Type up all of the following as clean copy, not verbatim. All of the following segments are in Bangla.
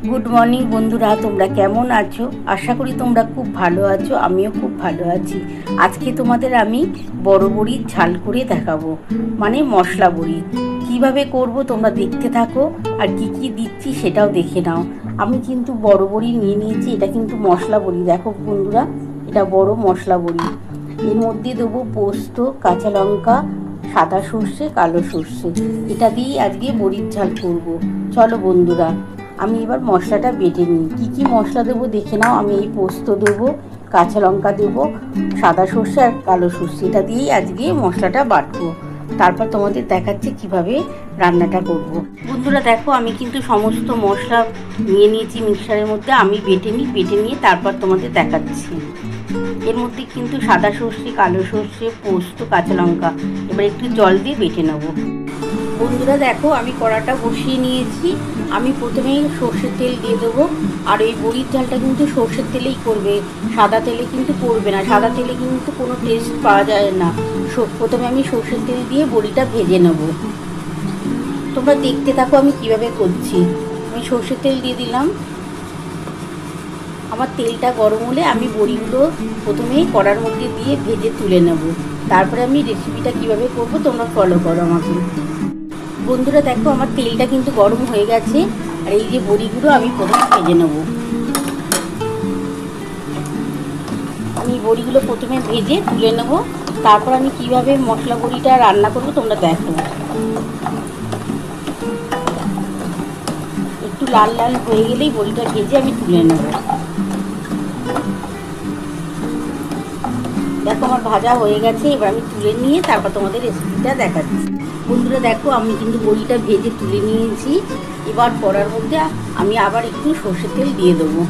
গুড মর্নিং বন্ধুরা, তোমরা কেমন আছো? আশা করি তোমরা খুব ভালো আছো। আমিও খুব ভালো আছি। আজকে তোমাদের আমি বড় বড়ির ঝাল করে দেখাবো, মানে মশলা বড়ি কিভাবে করব তোমরা দেখতে থাকো। আর কি কি দিচ্ছি সেটাও দেখে নাও। আমি কিন্তু বড় বড়ি নিয়ে নিয়েছি। এটা কিন্তু মশলা বড়ি, দেখো বন্ধুরা, এটা বড় মশলা বড়ি। এর মধ্যে দেবো পোস্ত, কাঁচা লঙ্কা, সাদা সর্ষে, কালো সর্ষে। এটা দিয়েই আজকে বড়ির ঝাল করব। চলো বন্ধুরা, আমি এবার মশলাটা বেটে নিই। কী কী মশলা দেবো দেখে নাও। আমি এই পোস্ত দেবো, কাঁচা লঙ্কা দেবো, সাদা সর্ষে আর কালো সর্ষে। এটা দিয়েই আজকে মশলাটা বাটবো। তারপর তোমাদের দেখাচ্ছি কিভাবে রান্নাটা করব। বন্ধুরা দেখো, আমি কিন্তু সমস্ত মশলা নিয়ে নিয়েছি মিক্সারের মধ্যে। আমি বেটে নিয়ে তারপর তোমাদের দেখাচ্ছি। এর মধ্যে কিন্তু সাদা সর্ষে, কালো সর্ষে, পোস্ত, কাঁচা লঙ্কা এবার একটু জল দিয়ে বেটে নেবো। বন্ধুরা দেখো, আমি কড়াটা বসিয়ে নিয়েছি। আমি প্রথমেই সর্ষের তেল দিয়ে দেবো। আর এই বড়ির ঝালটা কিন্তু সর্ষের তেলেই করবে, সাদা তেলে কিন্তু করবে না। সাদা তেলে কিন্তু কোনো টেস্ট পাওয়া যায় না। প্রথমে আমি সর্ষের তেল দিয়ে বড়িটা ভেজে নেব। তোমরা দেখতে থাকো আমি কিভাবে করছি। আমি সর্ষের তেল দিয়ে দিলাম। আমার তেলটা গরম হলে আমি বড়িগুলো প্রথমেই কড়ার মধ্যে দিয়ে ভেজে তুলে নেব। তারপরে আমি রেসিপিটা কিভাবে করব তোমরা ফলো করো আমাকে। বন্ধুরা দেখো, আমার তেলটা কিন্তু গরম হয়ে গেছে। আর এই যে বড়িগুলো আমি প্রথমে ভেজে নেব। আমি বড়িগুলো প্রথমে ভেজে তুলে নেব। তারপর আমি কিভাবে মশলা বড়িটা রান্না করব তোমরা দেখো। একটু লাল লাল হয়ে গেলেই বড়িটা ভেজে আমি তুলে নেব। দেখো আমার ভাজা হয়ে গেছে। এবার আমি তুলে নিয়ে তারপর তোমাদের রেসিপিটা দেখাচ্ছি। বন্ধুরা দেখো, আমি কিন্তু বড়িটা ভেজে তুলে নিয়েছি। এবার কড়ার মধ্যে আমি আবার একটু সর্ষের তেল দিয়ে দেবো।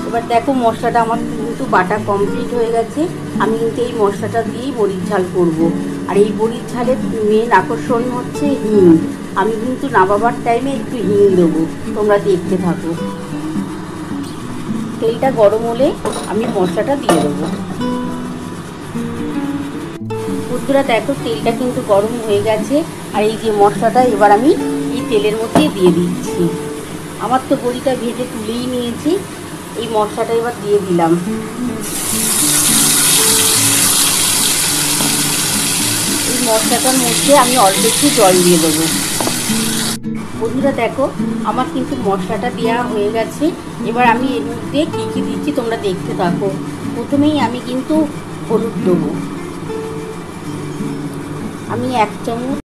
এবার দেখো, মশলাটা আমার কিন্তু বাটা কমপ্লিট হয়ে গেছে। আমি কিন্তু এই মশলাটা দিয়েই বড়ির ঝাল করব। আর এই বড়ির ঝালের মেন আকর্ষণ হচ্ছে হিং। আমি কিন্তু নামাবার টাইমে একটু হিং দেবো। তোমরা দেখতে থাকো। তেলটা গরম হলে আমি মশলাটা দিয়ে দেবো। বন্ধুরা দেখো, তেলটা কিন্তু গরম হয়ে গেছে। আর এই যে মশলাটা এবার আমি এই তেলের মধ্যে দিয়ে দিচ্ছি। আমার তো বড়িটা ভেজে তুলেই নিয়েছি। এই মশলাটা এবার দিয়ে দিলাম। এই মশলাটার মধ্যে আমি অল্প একটু জল দিয়ে দেবো। বন্ধুরা দেখো, আমার কিন্তু মশলাটা দেওয়া হয়ে গেছে। এবার আমি এর মধ্যে কী কী দিচ্ছি তোমরা দেখতে থাকো। প্রথমেই আমি কিন্তু হলুদ দেবো। আমি 1 চামচ